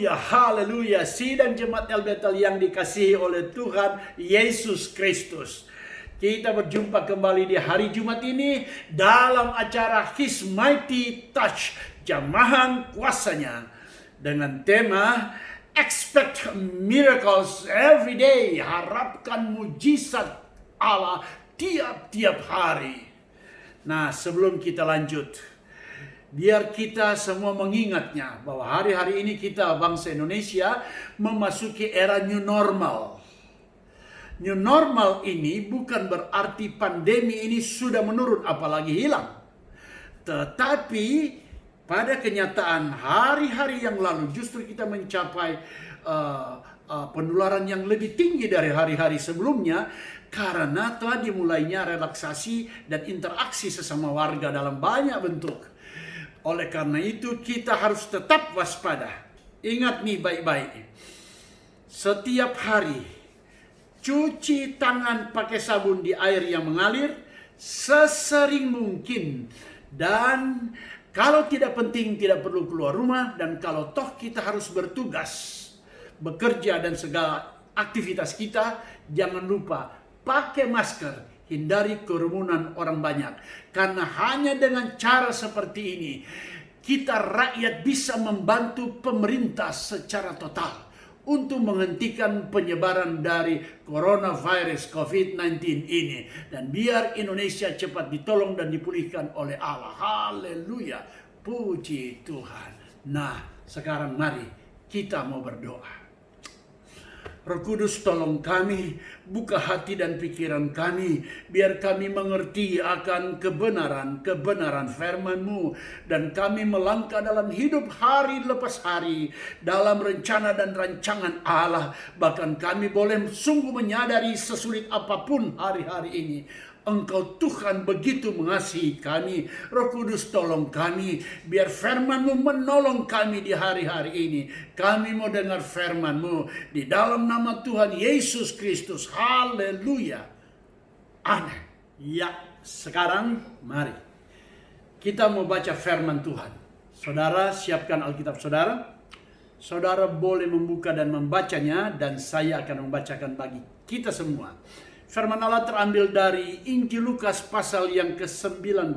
Haleluya, haleluya. Sidang Jemaat El Bethel yang dikasihi oleh Tuhan Yesus Kristus. Kita berjumpa kembali di hari Jumat ini dalam acara His Mighty Touch, jamahan kuasanya, dengan tema Expect Miracles Every Day. Harapkan mujizat Allah tiap-tiap hari. Nah, sebelum kita lanjut, biar kita semua mengingatnya bahwa hari-hari ini kita bangsa Indonesia memasuki era new normal. New normal ini bukan berarti pandemi ini sudah menurun apalagi hilang. Tetapi pada kenyataan hari-hari yang lalu justru kita mencapai penularan yang lebih tinggi dari hari-hari sebelumnya karena telah dimulainya relaksasi dan interaksi sesama warga dalam banyak bentuk. Oleh karena itu kita harus tetap waspada. Ingat nih baik-baik. Setiap hari cuci tangan pakai sabun di air yang mengalir sesering mungkin. Dan kalau tidak penting tidak perlu keluar rumah. Dan kalau toh kita harus bertugas, bekerja dan segala aktivitas kita, jangan lupa pakai masker. Hindari kerumunan orang banyak. Karena hanya dengan cara seperti ini, kita rakyat bisa membantu pemerintah secara total untuk menghentikan penyebaran dari coronavirus COVID-19 ini. Dan biar Indonesia cepat ditolong dan dipulihkan oleh Allah. Haleluya. Puji Tuhan. Nah, sekarang mari kita mau berdoa. Roh Kudus, tolong kami, buka hati dan pikiran kami, biar kami mengerti akan kebenaran firman-Mu, dan kami melangkah dalam hidup hari lepas hari, dalam rencana dan rancangan Allah. Bahkan kami boleh sungguh menyadari sesulit apapun hari-hari ini, Engkau Tuhan begitu mengasihi kami. Roh Kudus, tolong kami, biar firman-Mu menolong kami di hari-hari ini. Kami mau dengar firman-Mu di dalam nama Tuhan Yesus Kristus. Haleluya. Amin. Ya, sekarang mari kita mau baca firman Tuhan. Saudara, siapkan Alkitab saudara. Saudara boleh membuka dan membacanya, dan saya akan membacakan bagi kita semua. Firman Allah terambil dari Injil Lukas pasal yang ke-19,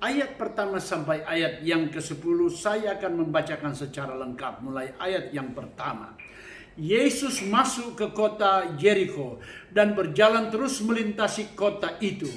ayat pertama sampai ayat yang ke-10. Saya akan membacakan secara lengkap mulai ayat yang pertama. Yesus masuk ke kota Yeriko dan berjalan terus melintasi kota itu.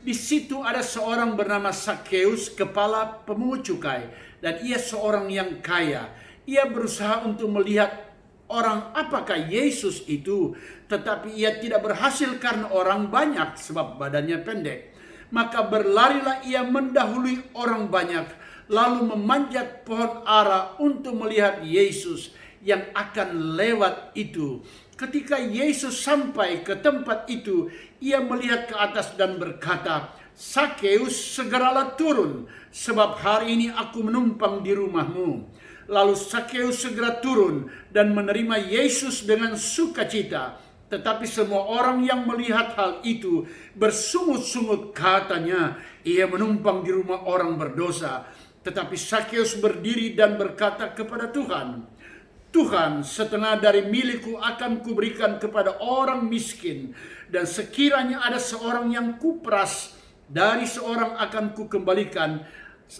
Di situ ada seorang bernama Sakeus, kepala pemungut cukai, dan ia seorang yang kaya. Ia berusaha untuk melihat orang apakah Yesus itu, tetapi ia tidak berhasil karena orang banyak sebab badannya pendek. Maka berlarilah ia mendahului orang banyak, lalu memanjat pohon ara untuk melihat Yesus yang akan lewat itu. Ketika Yesus sampai ke tempat itu, ia melihat ke atas dan berkata, "Sakeus, segeralah turun, sebab hari ini aku menumpang di rumahmu." Lalu Sakeus segera turun dan menerima Yesus dengan sukacita. Tetapi semua orang yang melihat hal itu bersungut-sungut, katanya, "Ia menumpang di rumah orang berdosa." Tetapi Sakeus berdiri dan berkata kepada Tuhan, "Tuhan, setengah dari milikku akan kuberikan kepada orang miskin. Dan sekiranya ada seorang yang kuperas, dari seorang akan kukembalikan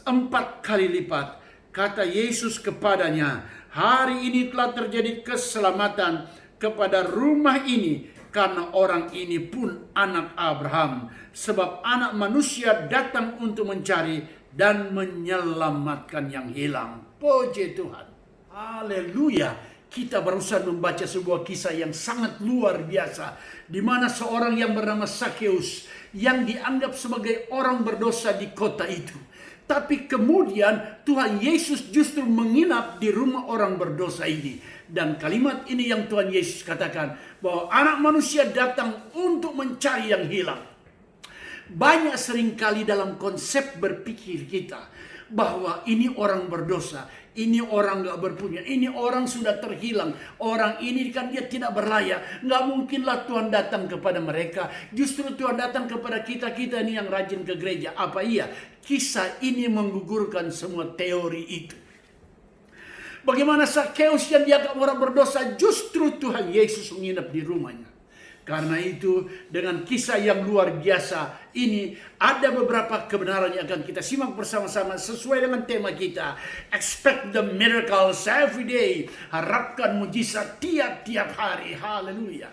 4 kali lipat." Kata Yesus kepadanya, "Hari ini telah terjadi keselamatan kepada rumah ini, karena orang ini pun anak Abraham. Sebab anak manusia datang untuk mencari dan menyelamatkan yang hilang." Puji Tuhan. Haleluya. Kita barusan membaca sebuah kisah yang sangat luar biasa, di mana seorang yang bernama Sakeus yang dianggap sebagai orang berdosa di kota itu. Tapi kemudian Tuhan Yesus justru menginap di rumah orang berdosa ini. Dan kalimat ini yang Tuhan Yesus katakan, bahwa anak manusia datang untuk mencari yang hilang. Banyak seringkali dalam konsep berpikir kita, bahwa ini orang berdosa, ini orang gak berpunya, ini orang sudah terhilang, orang ini kan dia tidak berlayak, gak mungkinlah Tuhan datang kepada mereka. Justru Tuhan datang kepada kita ini yang rajin ke gereja. Apa iya? Kisah ini menggugurkan semua teori itu. Bagaimana Sakeus yang dianggap orang berdosa, justru Tuhan Yesus menginap di rumahnya. Karena itu dengan kisah yang luar biasa ini ada beberapa kebenaran yang akan kita simak bersama-sama sesuai dengan tema kita. Expect the miracles every day. Harapkan mujizat tiap-tiap hari. Haleluya.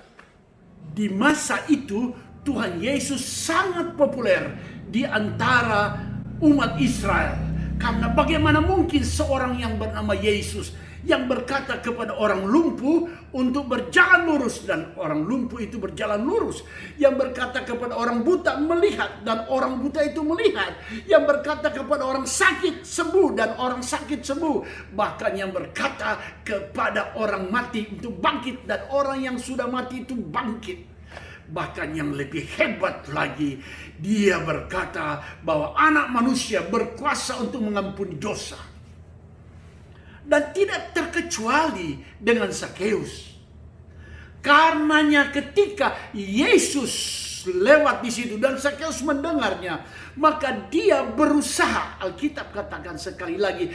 Di masa itu Tuhan Yesus sangat populer di antara umat Israel. Karena bagaimana mungkin seorang yang bernama Yesus yang berkata kepada orang lumpuh untuk berjalan lurus dan orang lumpuh itu berjalan lurus, yang berkata kepada orang buta melihat dan orang buta itu melihat, yang berkata kepada orang sakit sembuh dan orang sakit sembuh, bahkan yang berkata kepada orang mati untuk bangkit dan orang yang sudah mati itu bangkit. Bahkan yang lebih hebat lagi, dia berkata bahwa anak manusia berkuasa untuk mengampuni dosa. Dan tidak terkecuali dengan Sakeus. Karenanya ketika Yesus lewat di situ dan Sakeus mendengarnya, maka dia berusaha, Alkitab katakan sekali lagi,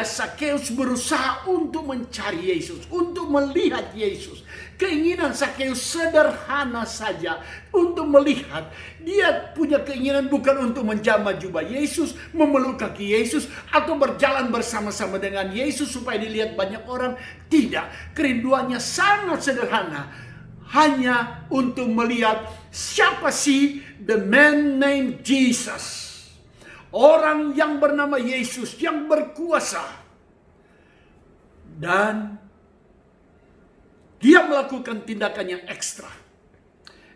Sakeus berusaha untuk mencari Yesus, untuk melihat Yesus. Keinginan Sakeus sederhana saja, untuk melihat. Dia punya keinginan bukan untuk menjamah jubah Yesus, memeluk kaki Yesus, atau berjalan bersama-sama dengan Yesus supaya dilihat banyak orang. Tidak, kerinduannya sangat sederhana. Hanya untuk melihat siapa sih the man named Jesus. Orang yang bernama Yesus yang berkuasa. Dan dia melakukan tindakan yang ekstra.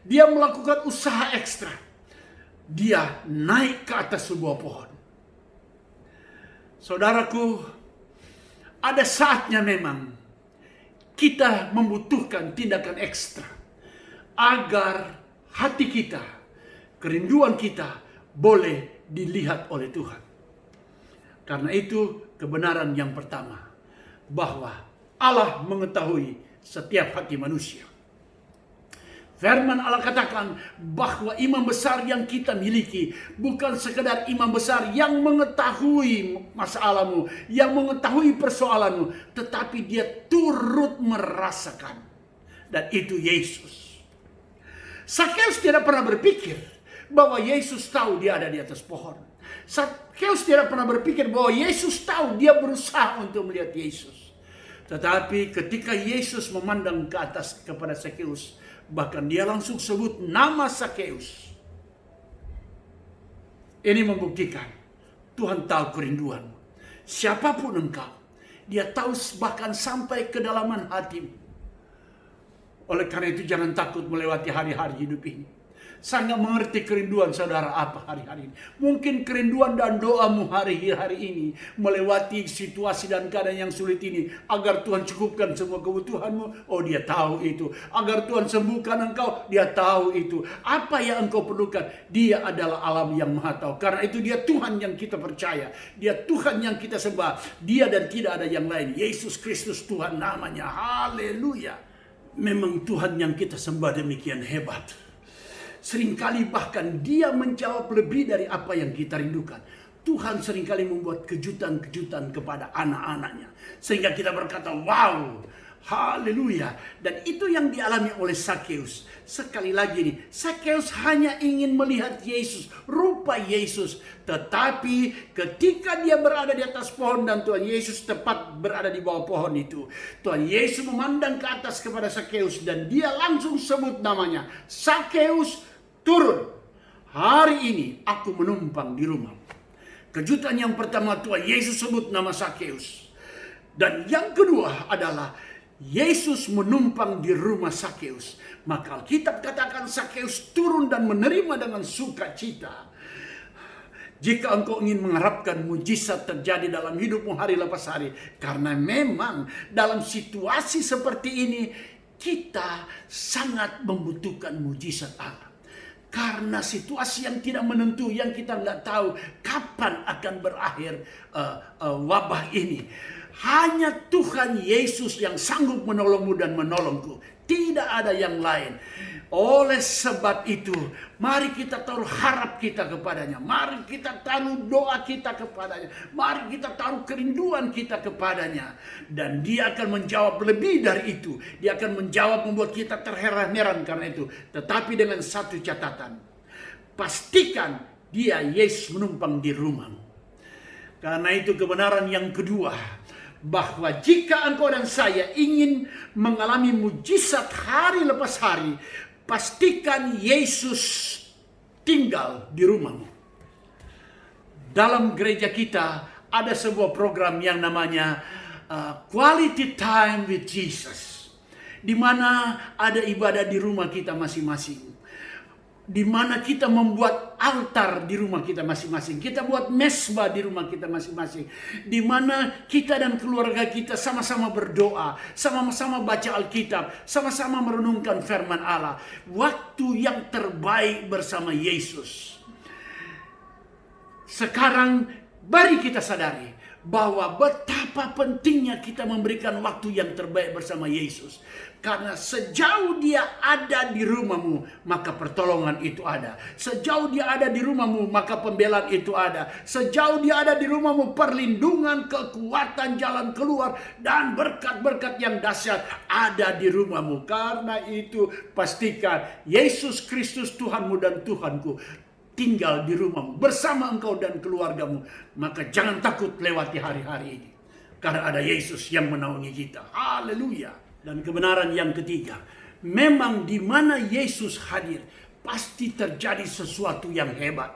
Dia melakukan usaha ekstra. Dia naik ke atas sebuah pohon. Saudaraku, ada saatnya memang kita membutuhkan tindakan ekstra agar hati kita, kerinduan kita boleh dilihat oleh Tuhan. Karena itu kebenaran yang pertama, bahwa Allah mengetahui setiap hati manusia. Firman Allah katakan bahwa imam besar yang kita miliki bukan sekedar imam besar yang mengetahui masalahmu, yang mengetahui persoalanmu, tetapi dia turut merasakan. Dan itu Yesus. Sakeus tidak pernah berpikir bahwa Yesus tahu dia ada di atas pohon. Sakeus tidak pernah berpikir bahwa Yesus tahu dia berusaha untuk melihat Yesus. Tetapi ketika Yesus memandang ke atas kepada Sakeus, bahkan dia langsung sebut nama Sakeus. Ini membuktikan Tuhan tahu kerinduanmu. Siapapun engkau, dia tahu bahkan sampai kedalaman hatimu. Oleh karena itu jangan takut melewati hari-hari hidup ini. Saya nggak mengerti kerinduan saudara apa hari-hari ini. Mungkin kerinduan dan doamu hari-hari ini melewati situasi dan keadaan yang sulit ini. Agar Tuhan cukupkan semua kebutuhanmu. Oh, dia tahu itu. Agar Tuhan sembuhkan engkau. Dia tahu itu. Apa yang engkau perlukan. Dia adalah alam yang maha tahu. Karena itu dia Tuhan yang kita percaya. Dia Tuhan yang kita sembah. Dia dan tidak ada yang lain. Yesus Kristus Tuhan namanya. Haleluya. Memang Tuhan yang kita sembah demikian hebat. Seringkali bahkan dia menjawab lebih dari apa yang kita rindukan. Tuhan seringkali membuat kejutan-kejutan kepada anak-anaknya. Sehingga kita berkata, wow, haleluya. Dan itu yang dialami oleh Sakeus. Sekali lagi nih, Sakeus hanya ingin melihat Yesus, rupa Yesus. Tetapi ketika dia berada di atas pohon dan Tuhan Yesus tepat berada di bawah pohon itu, Tuhan Yesus memandang ke atas kepada Sakeus dan dia langsung sebut namanya. Sakeus, turun. Hari ini aku menumpang di rumah. Kejutan yang pertama, Tuhan Yesus sebut nama Sakeus. Dan yang kedua adalah Yesus menumpang di rumah Sakeus. Maka Alkitab katakan Sakeus turun dan menerima dengan sukacita. Jika engkau ingin mengharapkan mujizat terjadi dalam hidupmu hari lepas hari. Karena memang dalam situasi seperti ini kita sangat membutuhkan mujizat Allah. Karena situasi yang tidak menentu, yang kita nggak tahu kapan akan berakhir wabah ini. Hanya Tuhan Yesus yang sanggup menolongmu dan menolongku. tidak ada yang lain. Oleh sebab itu, mari kita taruh harap kita kepadanya. Mari kita taruh doa kita kepadanya. Mari kita taruh kerinduan kita kepadanya. Dan dia akan menjawab lebih dari itu. Dia akan menjawab membuat kita terheran-heran karena itu. Tetapi dengan satu catatan. Pastikan dia, Yesus, menumpang di rumahmu. Karena itu kebenaran yang kedua. Bahwa jika engkau dan saya ingin mengalami mujizat hari lepas hari, pastikan Yesus tinggal di rumahmu. Dalam gereja kita ada sebuah program yang namanya Quality Time with Jesus, di mana ada ibadah di rumah kita masing-masing, di mana kita membuat altar di rumah kita masing-masing, kita buat mesbah di rumah kita masing-masing, di mana kita dan keluarga kita sama-sama berdoa, sama-sama baca Alkitab, sama-sama merenungkan firman Allah. Waktu yang terbaik bersama Yesus. Sekarang mari kita sadari bahwa betapa pentingnya kita memberikan waktu yang terbaik bersama Yesus. Karena sejauh dia ada di rumahmu, maka pertolongan itu ada. Sejauh dia ada di rumahmu, maka pembelaan itu ada. Sejauh dia ada di rumahmu, perlindungan, kekuatan, jalan keluar, dan berkat-berkat yang dahsyat ada di rumahmu. Karena itu pastikan Yesus Kristus Tuhanmu dan Tuhanku tinggal di rumahmu bersama engkau dan keluargamu. Maka jangan takut lewati hari-hari ini. Karena ada Yesus yang menaungi kita. Haleluya. Dan kebenaran yang ketiga, memang di mana Yesus hadir, pasti terjadi sesuatu yang hebat.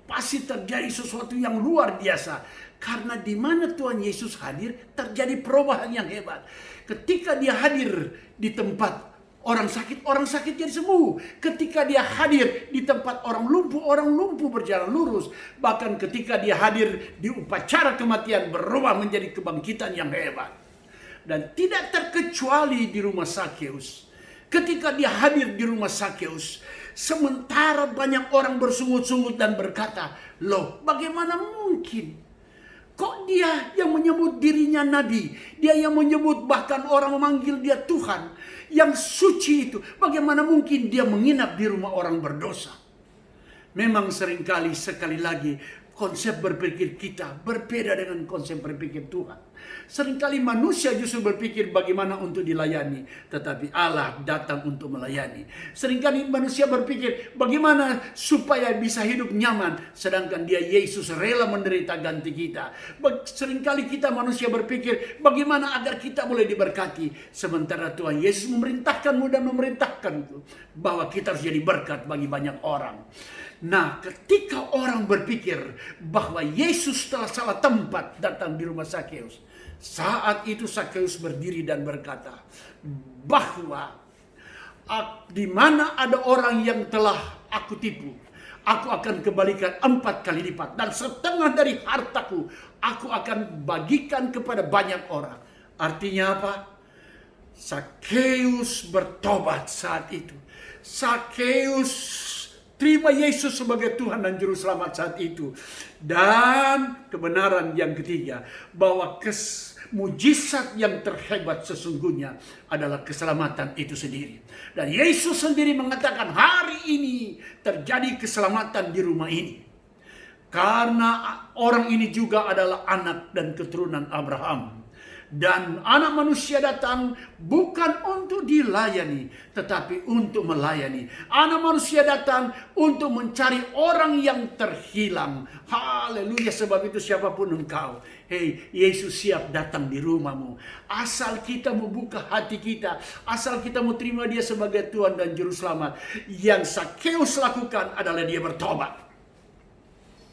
Pasti terjadi sesuatu yang luar biasa. Karena di mana Tuhan Yesus hadir, terjadi perubahan yang hebat. Ketika dia hadir di tempat orang sakit jadi sembuh. Ketika dia hadir di tempat orang lumpuh berjalan lurus. Bahkan ketika dia hadir di upacara kematian, berubah menjadi kebangkitan yang hebat. Dan tidak terkecuali di rumah Sakeus. Ketika dia hadir di rumah Sakeus, sementara banyak orang bersungut-sungut dan berkata, loh, bagaimana mungkin? Kok dia yang menyebut dirinya nabi? Dia yang menyebut bahkan orang memanggil dia Tuhan. Yang suci itu, bagaimana mungkin dia menginap di rumah orang berdosa? Memang seringkali, sekali lagi, konsep berpikir kita berbeda dengan konsep berpikir Tuhan. Seringkali manusia justru berpikir bagaimana untuk dilayani, tetapi Allah datang untuk melayani. Seringkali manusia berpikir bagaimana supaya bisa hidup nyaman, sedangkan dia Yesus rela menderita ganti kita. Seringkali kita manusia berpikir bagaimana agar kita boleh diberkati, sementara Tuhan Yesus memerintahkanmu dan memerintahkanku bahwa kita harus jadi berkat bagi banyak orang. Nah, ketika orang berpikir bahwa Yesus telah salah tempat datang di rumah Sakeus, saat itu Sakeus berdiri dan berkata bahwa di mana ada orang yang telah aku tipu, aku akan kembalikan 4 kali lipat, dan setengah dari hartaku aku akan bagikan kepada banyak orang. Artinya apa? Sakeus bertobat saat itu. Sakeus terima Yesus sebagai Tuhan dan Juru Selamat saat itu. Dan kebenaran yang ketiga, bahwa mujizat yang terhebat sesungguhnya adalah keselamatan itu sendiri. Dan Yesus sendiri mengatakan hari ini terjadi keselamatan di rumah ini. Karena orang ini juga adalah anak dan keturunan Abraham. Dan anak manusia datang bukan untuk dilayani, tetapi untuk melayani. Anak manusia datang untuk mencari orang yang terhilang. Haleluya, sebab itu siapapun engkau, hey, Yesus siap datang di rumahmu. Asal kita membuka hati kita, asal kita mau terima dia sebagai Tuhan dan Juru Selamat. Yang Sakeus lakukan adalah dia bertobat.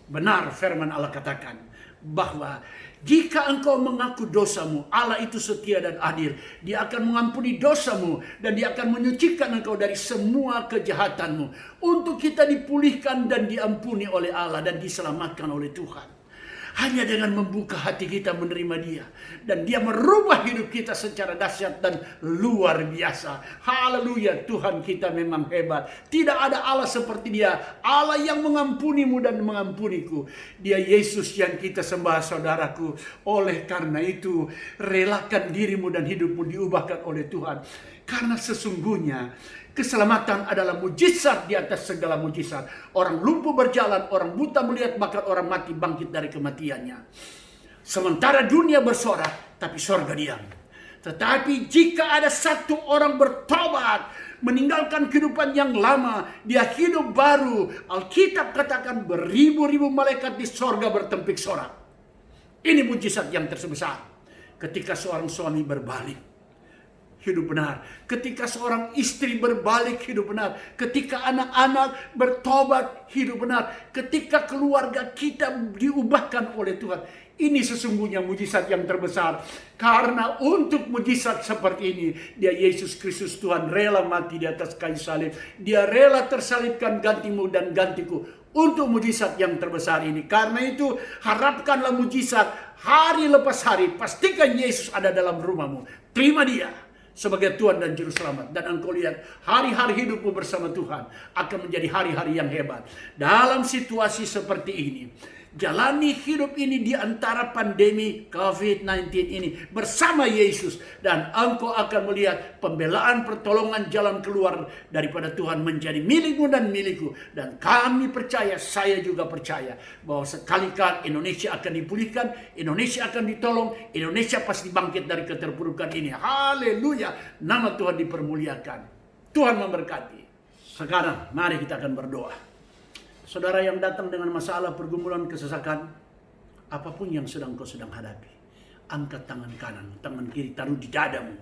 Benar firman Allah katakan bahwa jika engkau mengaku dosamu, Allah itu setia dan adil. Dia akan mengampuni dosamu dan dia akan menyucikan engkau dari semua kejahatanmu. Untuk kita dipulihkan dan diampuni oleh Allah dan diselamatkan oleh Tuhan. Hanya dengan membuka hati kita menerima Dia. Dan Dia merubah hidup kita secara dahsyat dan luar biasa. Haleluya, Tuhan kita memang hebat. Tidak ada Allah seperti Dia. Allah yang mengampunimu dan mengampuniku. Dia Yesus yang kita sembah, saudaraku. Oleh karena itu, relakan dirimu dan hidupmu diubahkan oleh Tuhan. Karena sesungguhnya keselamatan adalah mujizat di atas segala mujizat. Orang lumpuh berjalan, orang buta melihat, bahkan orang mati bangkit dari kematiannya. Sementara dunia bersorak, tapi sorga diam. Tetapi jika ada satu orang bertobat, meninggalkan kehidupan yang lama, dia hidup baru. Alkitab katakan beribu-ribu malaikat di sorga bertempik sorak. Ini mujizat yang terbesar. Ketika seorang suami berbalik, hidup benar. Ketika seorang istri berbalik, hidup benar. Ketika anak-anak bertobat, hidup benar. Ketika keluarga kita diubahkan oleh Tuhan. Ini sesungguhnya mujizat yang terbesar. Karena untuk mujizat seperti ini, Dia Yesus Kristus Tuhan rela mati di atas kayu salib. Dia rela tersalibkan gantimu dan gantiku. Untuk mujizat yang terbesar ini. Karena itu harapkanlah mujizat hari lepas hari. Pastikan Yesus ada dalam rumahmu. Terima Dia sebagai Tuhan dan Juru Selamat. Dan engkau lihat hari-hari hidupmu bersama Tuhan akan menjadi hari-hari yang hebat. Dalam situasi seperti ini, jalani hidup ini di antara pandemi COVID-19 ini bersama Yesus. Dan engkau akan melihat pembelaan, pertolongan, jalan keluar daripada Tuhan menjadi milikmu dan milikku. Dan kami percaya, saya juga percaya bahwa sekali-kali Indonesia akan dipulihkan, Indonesia akan ditolong, Indonesia pasti bangkit dari keterpurukan ini. Haleluya, nama Tuhan dipermuliakan. Tuhan memberkati. Sekarang mari kita akan berdoa. Saudara yang datang dengan masalah, pergumulan, kesesakan, apapun yang sedang hadapi, angkat tangan kanan, tangan kiri taruh di dadamu.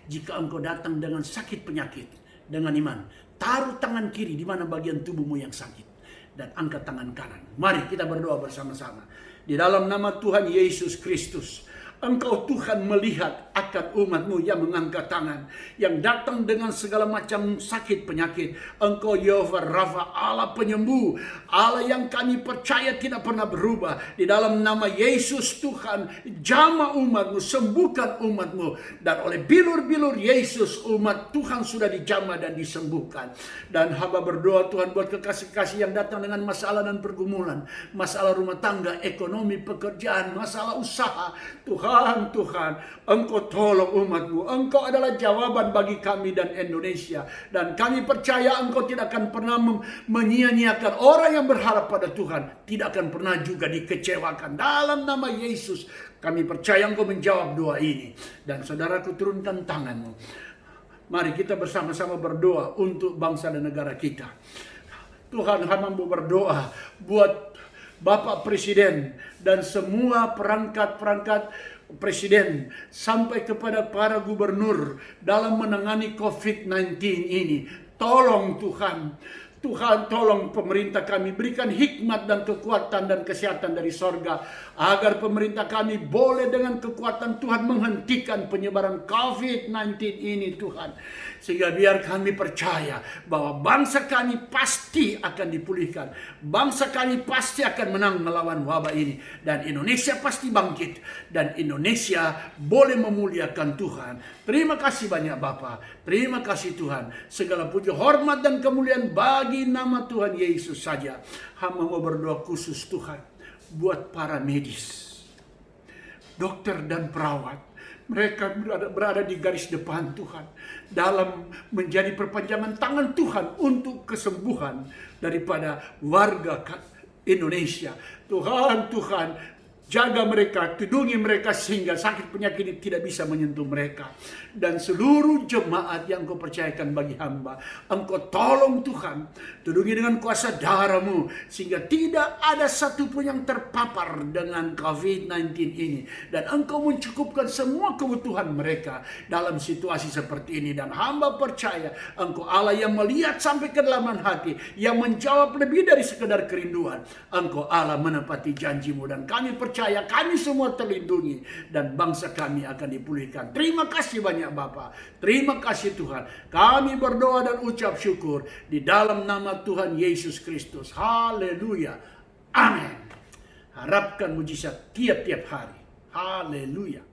Jika engkau datang dengan sakit penyakit, dengan iman, taruh tangan kiri di mana bagian tubuhmu yang sakit, dan angkat tangan kanan. Mari kita berdoa bersama-sama. Di dalam nama Tuhan Yesus Kristus, Engkau Tuhan melihat akan umat-Mu yang mengangkat tangan, yang datang dengan segala macam sakit penyakit. Engkau Yehova Rafa, Allah penyembuh, Allah yang kami percaya tidak pernah berubah. Di dalam nama Yesus Tuhan, jamah umat-Mu, sembuhkan umat-Mu. Dan oleh bilur-bilur Yesus, umat Tuhan sudah dijamah dan disembuhkan. Dan hamba berdoa Tuhan buat kekasih-kasih yang datang dengan masalah dan pergumulan, masalah rumah tangga, ekonomi, pekerjaan, masalah usaha. Tuhan, Engkau tolong umat-Mu. Engkau adalah jawaban bagi kami dan Indonesia. Dan kami percaya Engkau tidak akan pernah menyia-nyiakan orang yang berharap pada Tuhan. Tidak akan pernah juga dikecewakan. Dalam nama Yesus, kami percaya Engkau menjawab doa ini. Dan saudaraku, turunkan tanganmu. Mari kita bersama-sama berdoa untuk bangsa dan negara kita. Tuhan, hamba-Mu berdoa buat Bapak Presiden dan semua perangkat-perangkat Presiden sampai kepada para gubernur dalam menangani COVID-19 ini. Tolong Tuhan, tolong pemerintah kami, berikan hikmat dan kekuatan dan kesehatan dari sorga, agar pemerintah kami boleh dengan kekuatan Tuhan menghentikan penyebaran COVID-19 ini Tuhan. Sehingga biar kami percaya bahwa bangsa kami pasti akan dipulihkan. Bangsa kami pasti akan menang melawan wabah ini. Dan Indonesia pasti bangkit. Dan Indonesia boleh memuliakan Tuhan. Terima kasih banyak Bapa. Terima kasih Tuhan. Segala puji, hormat dan kemuliaan bagi nama Tuhan Yesus saja. Hamba mau berdoa khusus Tuhan buat para medis, dokter dan perawat. Mereka berada di garis depan Tuhan dalam menjadi perpanjangan tangan Tuhan untuk kesembuhan daripada warga Indonesia. Tuhan, jaga mereka, tudungi mereka sehingga sakit penyakit ini tidak bisa menyentuh mereka. Dan seluruh jemaat yang Kau percayakan bagi hamba, Engkau tolong Tuhan, tudungi dengan kuasa darah-Mu sehingga tidak ada satupun yang terpapar dengan COVID-19 ini. Dan Engkau mencukupkan semua kebutuhan mereka dalam situasi seperti ini. Dan hamba percaya Engkau Allah yang melihat sampai kedalaman hati, yang menjawab lebih dari sekedar kerinduan. Engkau Allah menepati janji-Mu, dan kami percaya kami semua terlindungi dan bangsa kami akan dipulihkan. Terima kasih banyak Bapa. Terima kasih Tuhan. Kami berdoa dan ucap syukur di dalam nama Tuhan Yesus Kristus. Haleluya. Amin. Harapkan mujizat tiap-tiap hari. Haleluya.